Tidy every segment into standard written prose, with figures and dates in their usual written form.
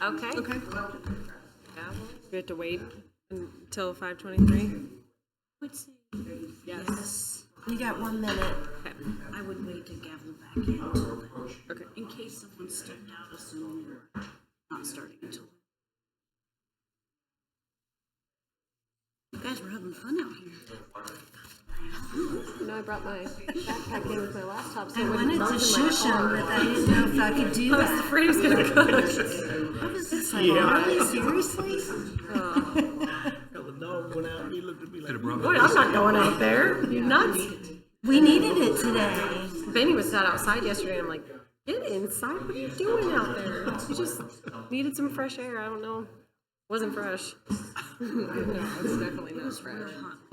Okay. Okay. Yeah, we have to wait until 5:23. Would say Yes. you got 1 minute. Okay. I would wait to gavel back in until then, Okay. in case someone stepped out, assuming we're not starting until then. You guys were having fun out here. You know, I brought my backpack in with my laptop, so I it wanted wouldn't to melt in my shush him, car. but I didn't know if I could do I was that. afraid he was gonna cook. I was just like, really? Seriously? The dog went out and he looked at me like, Boy, I'm not going out there. You nuts? We needed it today. Benny was sat outside yesterday, and I'm like, get inside. What are you doing out there? You just needed some fresh air. I don't know. Wasn't fresh. No, it's definitely not fresh. I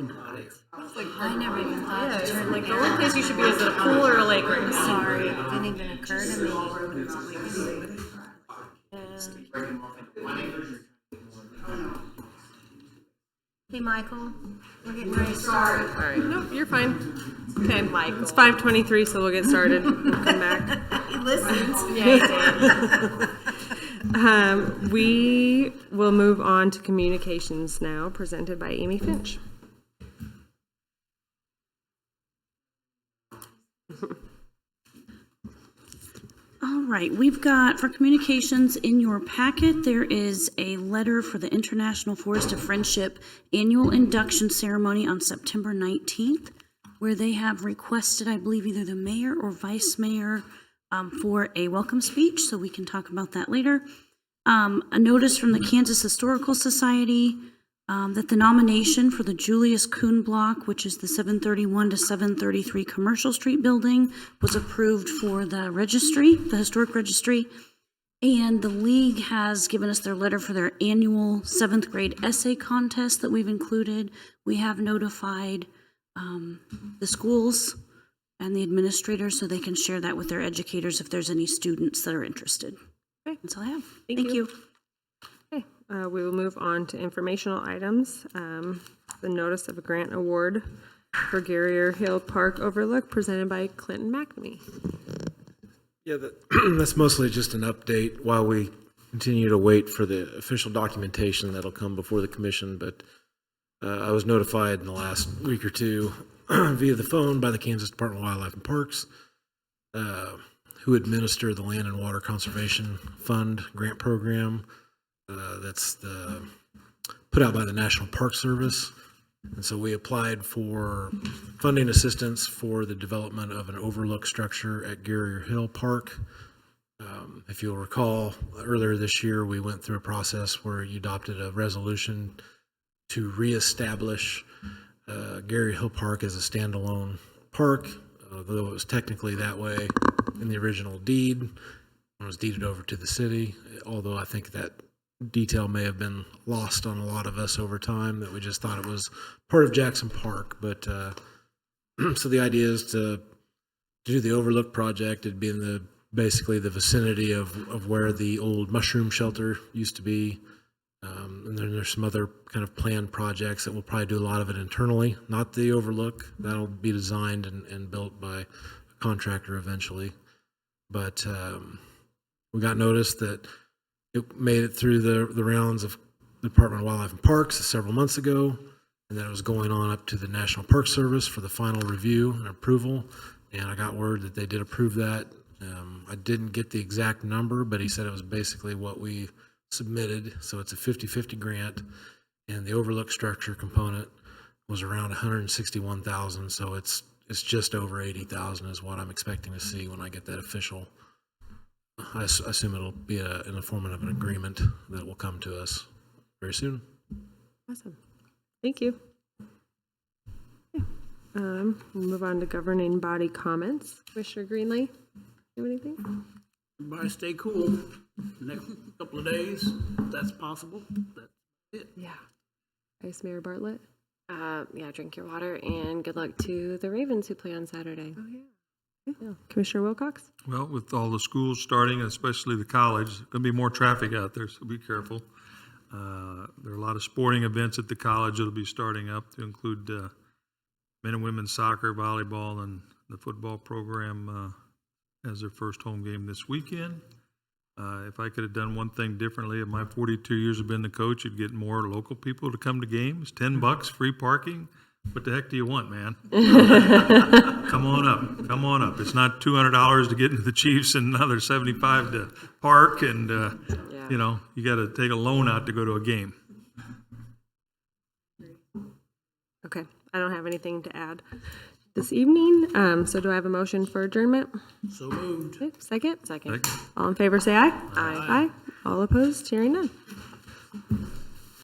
never even thought Yeah, to it's turn like the the air only place you should be is at a pool or a lake right now. Sorry, it didn't even occur to me. Hey, Michael, we're getting ready to start. All right. Nope, you're fine. Okay, Michael. It's 5:23, so we'll get started. We'll come back. He listens. Yeah, he did. We will move on to communications now, presented by Amy Finch. All right, we've got, for communications in your packet, there is a letter for the International Forest of Friendship Annual Induction Ceremony on September 19th, where they have requested, I believe, either the mayor or vice mayor for a welcome speech, so we can talk about that later. A notice from the Kansas Historical Society that the nomination for the Julius Kuhn Block, which is the 731 to 733 Commercial Street building, was approved for the registry, the historic registry. And the league has given us their letter for their annual 7th grade essay contest that we've included. We have notified the schools and the administrators so they can share that with their educators if there's any students that are interested. Okay. That's all I have. Thank Thank you. you. Okay, we will move on to informational items. The notice of a grant award for Garrier Hill Park Overlook presented by Clinton McNamee. Yeah, that's mostly just an update while we continue to wait for the official documentation that'll come before the commission. But I was notified in the last week or two via the phone by the Kansas Department of Wildlife and Parks, who administer the Land and Water Conservation Fund grant program. That's put out by the National Park Service. And so we applied for funding assistance for the development of an overlook structure at Garrier Hill Park. If you'll recall, earlier this year, we went through a process where you adopted a resolution to reestablish Garrier Hill Park as a standalone park, though it was technically that way in the original deed. It was deeded over to the city, although I think that detail may have been lost on a lot of us over time, that we just thought it was part of Jackson Park. But so the idea is to do the overlook project. It'd be in basically the vicinity of where the old mushroom shelter used to be. And then there's some other kind of planned projects that we'll probably do a lot of it internally, not the overlook. That'll be designed and built by a contractor eventually. But we got notice that it made it through the rounds of the Department of Wildlife and Parks several months ago, and that it was going on up to the National Park Service for the final review and approval. And I got word that they did approve that. I didn't get the exact number, but he said it was basically what we submitted. So it's a 50-50 grant, and the overlook structure component was around $161,000. So it's just over $80,000 is what I'm expecting to see when I get that official. I assume it'll be in the form of an agreement that will come to us very soon. Awesome. Thank you. Okay. We'll move on to governing body comments. Commissioner Greenlee, do anything? everybody stay cool. The next couple of days, if that's possible. That's it. Yeah. Vice Mayor Bartlett? Yeah, drink your water and good luck to the Ravens who play on Saturday. Oh, yeah. Commissioner Wilcox? Well, with all the schools starting, especially the college, there's going to be more traffic out there, so be careful. There are a lot of sporting events at the college that'll be starting up to include men and women's soccer, volleyball, and the football program has their first home game this weekend. If I could have done one thing differently, in my 42 years of being the coach, you'd get more local people to come to games. $10, free parking. What the heck do you want, man? Come on up. Come on up. It's not $200 to get into the Chiefs and another $75 to park, and you know, you got to take a loan out to go to a game. Okay, I don't have anything to add this evening. So do I have a motion for adjournment? So moved. Okay, second? Second. All in favor, say aye. Aye. All opposed? Hearing none.